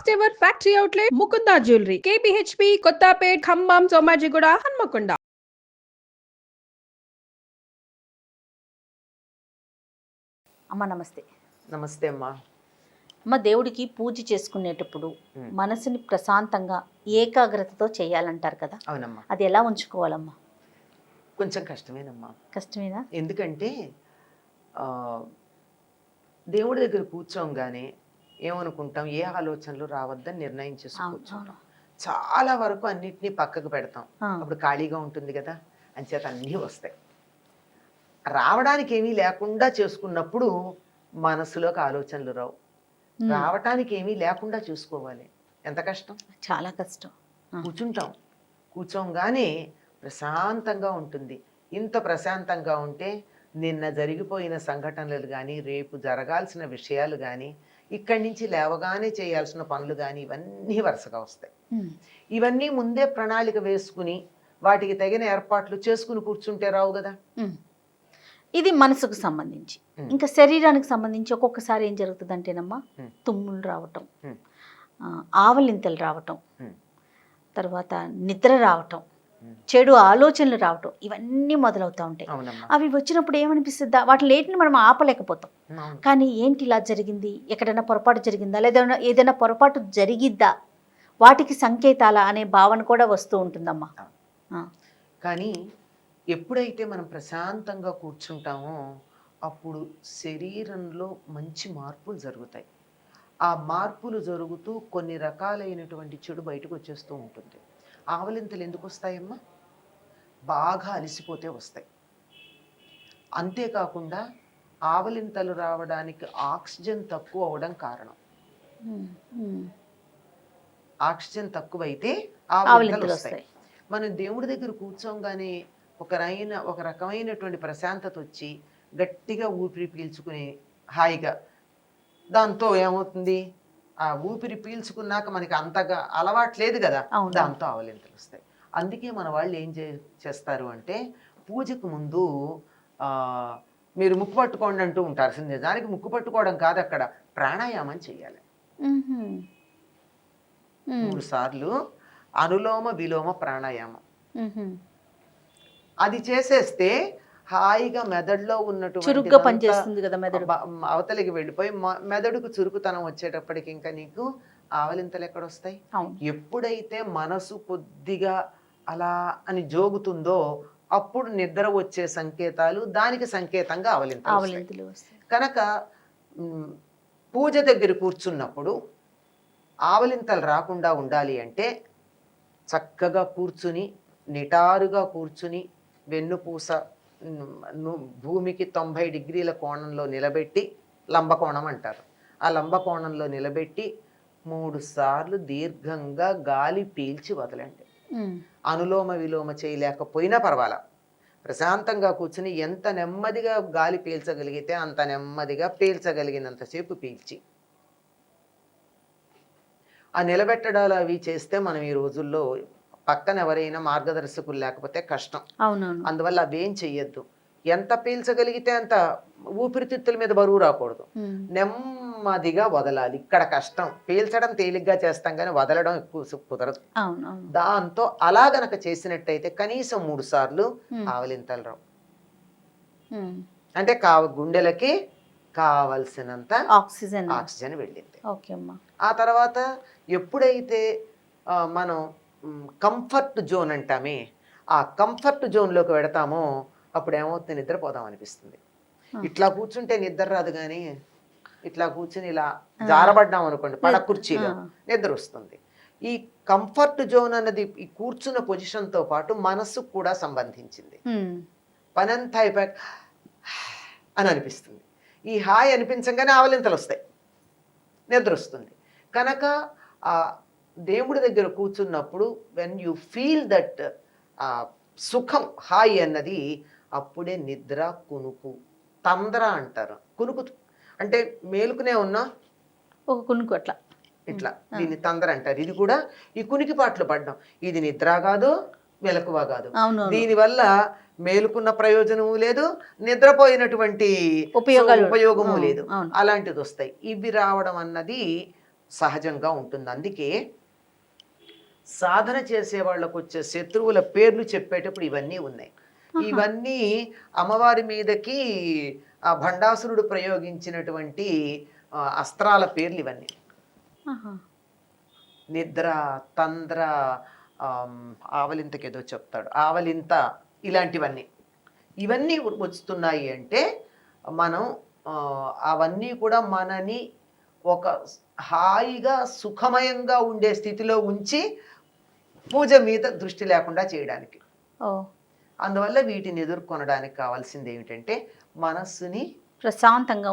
First ever factory outlet Mukunda jewellery KPHB Kothapet Khammam Somajiguda Hanamkonda. అమ్మ నమస్తే. నమస్తే అమ్మా. అమ్మ, దేవుడికి పూజ చేసుకునేటప్పుడు మనసుని ప్రశాంతంగా ఏకాగ్రతతో చేయాలంటారు కదా, అవునమ్మా. అది ఎలా ఉంచుకోవాలమ్మా? కొంచెం కష్టమేనమ్మా. కష్టమేనా? ఎందుకంటే దేవుడి దగ్గర కూర్చోంగానే ఏమనుకుంటాం, ఏ ఆలోచనలు రావద్దని నిర్ణయం చేసుకోవచ్చు. చాలా వరకు అన్నిటినీ పక్కకు పెడతాం, అప్పుడు ఖాళీగా ఉంటుంది కదా, అంచేత అన్నీ వస్తాయి. రావడానికి ఏమీ లేకుండా చేసుకున్నప్పుడు మనసులోకి ఆలోచనలు రావు. రావటానికి ఏమీ లేకుండా చూసుకోవాలి. ఎంత కష్టం, చాలా కష్టం. కూర్చోంగానే ప్రశాంతంగా ఉంటుంది. ఇంత ప్రశాంతంగా ఉంటే నిన్న జరిగిపోయిన సంఘటనలు కానీ, రేపు జరగాల్సిన విషయాలు కానీ, ఇక్కడి నుంచి లేవగానే చేయాల్సిన పనులు కానీ ఇవన్నీ వరుసగా వస్తాయి. ఇవన్నీ ముందే ప్రణాళిక వేసుకుని వాటికి తగిన ఏర్పాట్లు చేసుకుని కూర్చుంటే రావు కదా. ఇది మనసుకు సంబంధించి. ఇంకా శరీరానికి సంబంధించి ఒక్కొక్కసారి ఏం జరుగుతుంది అంటేనమ్మా, తుమ్ములు రావటం, ఆవలింతలు రావటం, తర్వాత నిద్ర రావటం, చెడు ఆలోచనలు రావటం, ఇవన్నీ మొదలవుతూ ఉంటాయి. అవి వచ్చినప్పుడు ఏమనిపిస్తుందా, వాటి లేటిని మనం ఆపలేకపోతాం. కానీ ఏంటి ఇలా జరిగింది, ఎక్కడైనా పొరపాటు జరిగిందా, లేదా ఏదైనా పొరపాటు జరిగిద్దా, వాటికి సంకేతాల అనే భావన కూడా వస్తూ ఉంటుందమ్మా. కానీ ఎప్పుడైతే మనం ప్రశాంతంగా కూర్చుంటామో అప్పుడు శరీరంలో మంచి మార్పులు జరుగుతాయి. ఆ మార్పులు జరుగుతూ కొన్ని రకాలైనటువంటి చెడు బయటకు వచ్చేస్తూ ఉంటుంది. ఆవలింతలు ఎందుకు వస్తాయమ్మా? బాగా అలసిపోతే వస్తాయి. అంతేకాకుండా ఆవలింతలు రావడానికి ఆక్సిజన్ తక్కువ అవడం కారణం. ఆక్సిజన్ తక్కువైతే ఆవలింతలు వస్తాయి. మనం దేవుడి దగ్గర కూర్చోగానే ఒక రకమైనటువంటి ప్రశాంతత వచ్చి గట్టిగా ఊపిరి పీల్చుకుని హాయిగా, దాంతో ఏమవుతుంది, ఆ ఊపిరి పీల్చుకున్నాక మనకి అంతగా అలవాట్లేదు కదా, దాంతో ఆవలింతలు వస్తాయి. అందుకే మన వాళ్ళు ఏం చేస్తారు అంటే, పూజకు ముందు మీరు ముక్కు పట్టుకోండి అంటూ ఉంటారు. నిజానికి ముక్కు పట్టుకోవడం కాదు, అక్కడ ప్రాణాయామం చేయాలి. 3 సార్లు అనులోమ విలోమ ప్రాణాయామం. అది చేసేస్తే హాయిగా మెదడులో ఉన్నటువంటి అవతలికి వెళ్ళిపోయి మెదడుకు చురుకుతనం వచ్చేటప్పటికి ఇంకా నీకు ఆవలింతలు ఎక్కడొస్తాయి. ఎప్పుడైతే మనసు కొద్దిగా అలా అని జోగుతుందో అప్పుడు నిద్ర వచ్చే సంకేతాలు, దానికి సంకేతంగా ఆవలింతలు వస్తాయి. కనుక పూజ దగ్గర కూర్చున్నప్పుడు ఆవలింతలు రాకుండా ఉండాలి అంటే చక్కగా కూర్చుని, నిటారుగా కూర్చుని, వెన్నుపూస భూమికి 90 డిగ్రీల కోణంలో నిలబెట్టి, లంబకోణం అంటారు, ఆ లంబకోణంలో నిలబెట్టి 3 సార్లు దీర్ఘంగా గాలి పీల్చి వదలండి. అనులోమ విలోమ చేయలేకపోయినా పర్వాలా, ప్రశాంతంగా కూర్చుని ఎంత నెమ్మదిగా గాలి పీల్చగలిగితే అంత నెమ్మదిగా పీల్చగలిగినంతసేపు పీల్చి, ఆ నిలబెట్టడాలు అవి చేస్తే మనం ఈ రోజుల్లో పక్కన ఎవరైనా మార్గదర్శకులు లేకపోతే కష్టం. అందువల్ల అవేం చెయ్యొద్దు. ఎంత పీల్చగలిగితే అంత, ఊపిరితిత్తుల మీద బరువు రాకూడదు, నెమ్మదిగా వదలాలి. ఇక్కడ కష్టం, పీల్చడం తేలిగ్గా చేస్తాం కానీ వదలడం ఎక్కువ కుదరదు. దాంతో అలా గనక చేసినట్టయితే కనీసం 3 సార్లు ఆవలింతలు రావు. అంటే గుండెలకి కావలసినంత ఆక్సిజన్ వెళ్ళింది. ఆ తర్వాత ఎప్పుడైతే మనం కంఫర్ట్ జోన్ అంటామే, ఆ కంఫర్ట్ జోన్లోకి పెడతామో అప్పుడు ఏమవుతుంది, నిద్రపోదాం అనిపిస్తుంది. ఇట్లా కూర్చుంటే నిద్ర రాదు, కానీ ఇట్లా కూర్చుని ఇలా జారబడ్డాం అనుకోండి పడ కుర్చీలో, నిద్ర వస్తుంది. ఈ కంఫర్ట్ జోన్ అన్నది ఈ కూర్చున్న పొజిషన్తో పాటు మనస్సుకు కూడా సంబంధించింది. పనంతా అయిపోయాక అని అనిపిస్తుంది. ఈ హాయ్ అనిపించగానే ఆవలింతలు వస్తాయి, నిద్ర వస్తుంది. కనుక ఆ దేవుడి దగ్గర కూర్చున్నప్పుడు వెన్ యూ ఫీల్ దట్ సుఖం, హాయి అన్నది, అప్పుడే నిద్ర, కునుకు, తంద్ర అంటారు. కునుకు అంటే మేలుకునే ఉన్నా ఒక కునుకు, అట్లా ఇట్లా దీన్ని తంద్ర అంటారు. ఇది కూడా ఈ కునికి పాటలు పడ్డం, ఇది నిద్ర కాదు, మెలకువ కాదు. దీనివల్ల మేలుకున్న ప్రయోజనము లేదు, నిద్రపోయినటువంటి ఉపయోగము లేదు, అలాంటిది వస్తాయి. ఇవి రావడం అన్నది సహజంగా ఉంటుంది. అందుకే సాధన చేసే వాళ్ళకు వచ్చే శత్రువుల పేర్లు చెప్పేటప్పుడు ఇవన్నీ ఉన్నాయి. ఇవన్నీ అమ్మవారి మీదకి ఆ భండాసురుడు ప్రయోగించినటువంటి అస్త్రాల పేర్లు ఇవన్నీ. నిద్ర, తంద్ర, ఆవలింతకి ఏదో చెప్తాడు, ఆవలింత, ఇలాంటివన్నీ ఇవన్నీ వస్తున్నాయి అంటే మనం అవన్నీ కూడా మనని ఒక హాయిగా సుఖమయంగా ఉండే స్థితిలో ఉంచి పూజ మీద దృష్టి లేకుండా చేయడానికి. అందువల్ల వీటిని ఎదుర్కొనడానికి కావాల్సింది ఏమిటంటే మనస్సుని ప్రశాంతంగా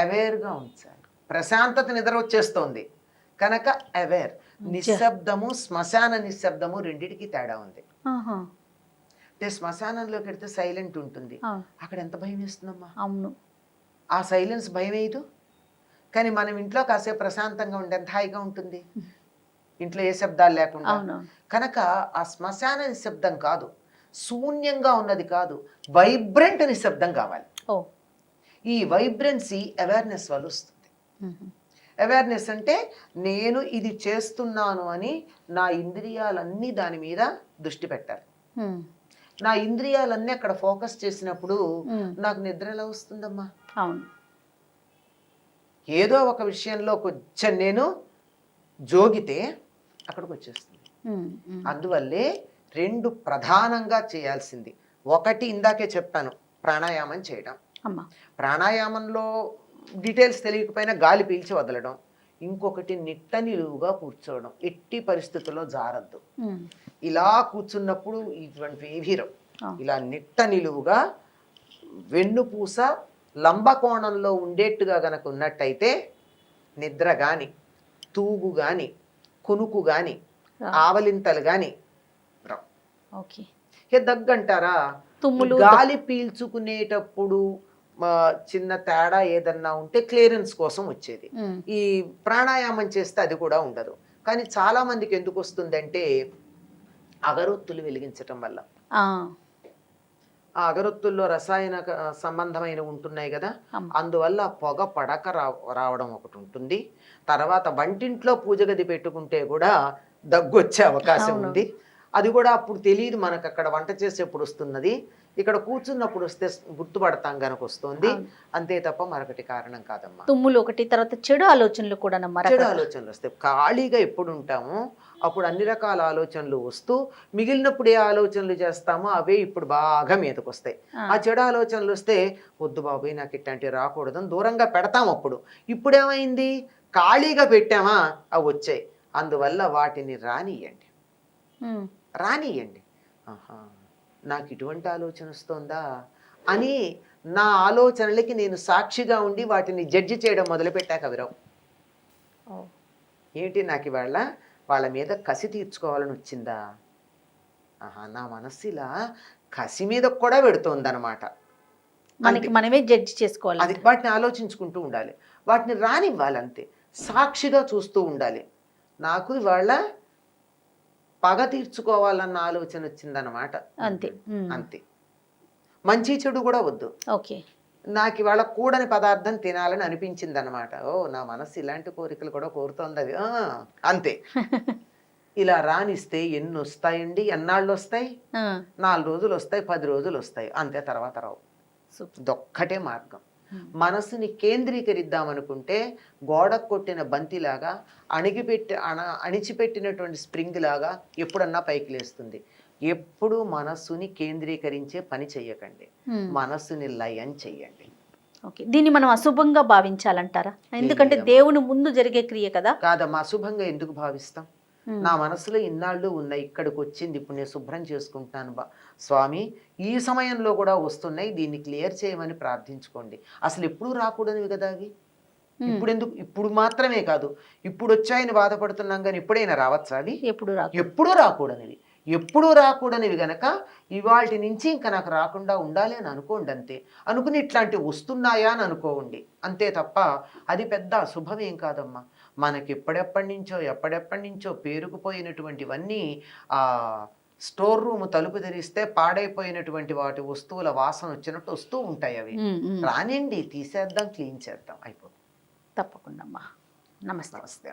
అవేర్గా ఉంచాలి. ప్రశాంతత నిద్ర వచ్చేస్తోంది కనుక అవేర్. నిశ్శబ్దము, శ్మశాన నిశ్శబ్దము రెండిటికి తేడా ఉంది. అంటే శ్మశానంలోకి వెళ్తే సైలెంట్ ఉంటుంది, అక్కడ ఎంత భయం వేస్తుందమ్మా. అవును, ఆ సైలెన్స్ భయం వేయదు. కానీ మనం ఇంట్లో కాసేపు ప్రశాంతంగా ఉండే ఎంత హాయిగా ఉంటుంది, ఇంట్లో ఏ శబ్దాలు లేకుండా. కనుక ఆ శ్మశాన నిశ్శబ్దం కాదు, శూన్యంగా ఉన్నది కాదు, వైబ్రెంట్ నిశ్శబ్దం కావాలి. ఈ వైబ్రెన్సీ అవేర్నెస్ వల్ల వస్తుంది. అవేర్నెస్ అంటే నేను ఇది చేస్తున్నాను అని నా ఇంద్రియాలన్నీ దాని మీద దృష్టి పెట్టాలి. నా ఇంద్రియాలన్నీ అక్కడ ఫోకస్ చేసినప్పుడు నాకు నిద్ర ఎలా వస్తుందమ్మా. అవును, ఏదో ఒక విషయంలో కొంచెం నేను జోగితే అక్కడికి వచ్చేస్తుంది. అందువల్లే రెండు ప్రధానంగా చేయాల్సింది. ఒకటి ఇందాకే చెప్పాను, ప్రాణాయామం చేయడం. ప్రాణాయామంలో డీటెయిల్స్ తెలియకపోయినా గాలి పీల్చి వదలడం. ఇంకొకటి నిట్ట నిలువుగా కూర్చోవడం, ఎట్టి పరిస్థితుల్లో జారద్దు. ఇలా కూర్చున్నప్పుడు ఇటువంటి ఏవీరం ఇలా నిట్ట నిలువుగా వెన్నుపూస లంబకోణంలో ఉండేట్టుగా గనక ఉన్నట్టయితే నిద్ర గాని, తూగు గాని, కునుకు గాని, ఆవలింతలు గాని రావు. దగ్గంటారా, గాలి పీల్చుకునేటప్పుడు చిన్న తేడా ఏదన్నా ఉంటే క్లియరెన్స్ కోసం వచ్చేది. ఈ ప్రాణాయామం చేస్తే అది కూడా ఉండదు. కానీ చాలా మందికి ఎందుకు వస్తుందంటే అగరొత్తులు వెలిగించటం వల్ల. ఆ అగరొత్తుల్లో రసాయన సంబంధమైన ఉంటున్నాయి కదా, అందువల్ల పొగ పడక రావడం ఒకటి ఉంటుంది. తర్వాత వంటింట్లో పూజ గది పెట్టుకుంటే కూడా దగ్గు వచ్చే అవకాశం ఉంది. అది కూడా అప్పుడు తెలియదు మనకు, అక్కడ వంట చేసేప్పుడు వస్తున్నది, ఇక్కడ కూర్చున్నప్పుడు వస్తే గుర్తుపడతాం గనక వస్తుంది, అంతే తప్ప మరొకటి కారణం కాదమ్మా. తుమ్ములు ఒకటి, తర్వాత చెడు ఆలోచనలు కూడా. చెడు ఆలోచనలు వస్తాయి. ఖాళీగా ఎప్పుడు ఉంటామో అప్పుడు అన్ని రకాల ఆలోచనలు వస్తూ మిగిలినప్పుడు ఏ ఆలోచనలు చేస్తామో అవే ఇప్పుడు బాగా మీదకి వస్తాయి. ఆ చెడు ఆలోచనలు వస్తే వద్దు బాబోయ్ నాకు ఇట్లాంటివి రాకూడదని దూరంగా పెడతాం. అప్పుడు ఇప్పుడేమైంది, ఖాళీగా పెట్టామా అవి వచ్చాయి. అందువల్ల వాటిని రానియండి. ఆహా నాకు ఇటువంటి ఆలోచన వస్తుందా అని నా ఆలోచనలకి నేను సాక్షిగా ఉండి వాటిని జడ్జి చేయడం మొదలుపెట్టాక విరవు. ఏంటి నాకు ఇవాళ వాళ్ళ మీద కసి తీర్చుకోవాలని వచ్చిందా, ఆహా నా మనస్సు ఇలా కసి మీద కూడా పెడుతోంది అనమాట. మనకి మనమే జడ్జి చేసుకోవాలి. అది వాటిని ఆలోచించుకుంటూ ఉండాలి, వాటిని రానివ్వాలి, అంతే. సాక్షిగా చూస్తూ ఉండాలి. నాకు ఇవాళ పగ తీర్చుకోవాలన్న ఆలోచన వచ్చిందనమాట, అంతే అంతే. మంచి చెడు కూడా వద్దు, నాకు ఇవాళ కూడని పదార్థం తినాలని అనిపించింది అనమాట. ఓ నా మనస్సు ఇలాంటి కోరికలు కూడా కోరుతోంది, అది అంతే. ఇలా రానిస్తే ఎన్ని వస్తాయండి, ఎన్నాళ్ళు వస్తాయి, 4 రోజులు వస్తాయి, 10 రోజులు వస్తాయి, అంతే. తర్వాత రావు. ఇదొక్కటే మార్గం. మనసుని కేంద్రీకరిద్దామనుకుంటే గోడ కొట్టిన బంతిలాగా అణిచిపెట్టినటువంటి స్ప్రింగ్ లాగా ఎప్పుడన్నా పైకి లేస్తుంది. ఎప్పుడు మనస్సుని కేంద్రీకరించే పని చెయ్యకండి, మనస్సుని లయం చెయ్యండి. దీన్ని మనం అశుభంగా భావించాలంటారా? ఎందుకంటే దేవుని ముందు జరిగే క్రియ కదా. కాదమ్మా, అశుభంగా ఎందుకు భావిస్తాం? నా మనసులో ఇన్నాళ్ళు ఉన్నాయి, ఇక్కడికి వచ్చింది, ఇప్పుడు నేను శుభ్రం చేసుకుంటున్నాను స్వామి, ఈ సమయంలో కూడా వస్తున్నాయి, దీన్ని క్లియర్ చేయమని ప్రార్థించుకోండి. అసలు ఎప్పుడు రాకూడనివి కదా అవి. ఇప్పుడు ఎందుకు, ఇప్పుడు మాత్రమే కాదు, ఇప్పుడు వచ్చాయని బాధపడుతున్నాం కానీ ఎప్పుడైనా రావచ్చా అవి? ఎప్పుడూ రాకూడనివి. ఎప్పుడూ రాకూడనివి గనక ఇవాళ నుంచి ఇంకా నాకు రాకుండా ఉండాలి అని అనుకోండి, అంతే. అనుకుని ఇట్లాంటివి వస్తున్నాయా అని అనుకోండి, అంతే తప్ప అది పెద్ద అశుభమేం కాదమ్మా. మనకి ఎప్పటి నుంచో పేరుకుపోయినటువంటివన్నీ ఆ స్టోర్ రూమ్ తలుపు తెరిస్తే పాడైపోయినటువంటి వాటి వస్తువుల వాసన వచ్చినట్టు వస్తూ ఉంటాయి. అవి రానిండి, తీసేద్దాం, క్లీన్ చేద్దాం, అయిపోతుంది. తప్పకుండా అమ్మా. నమస్తే.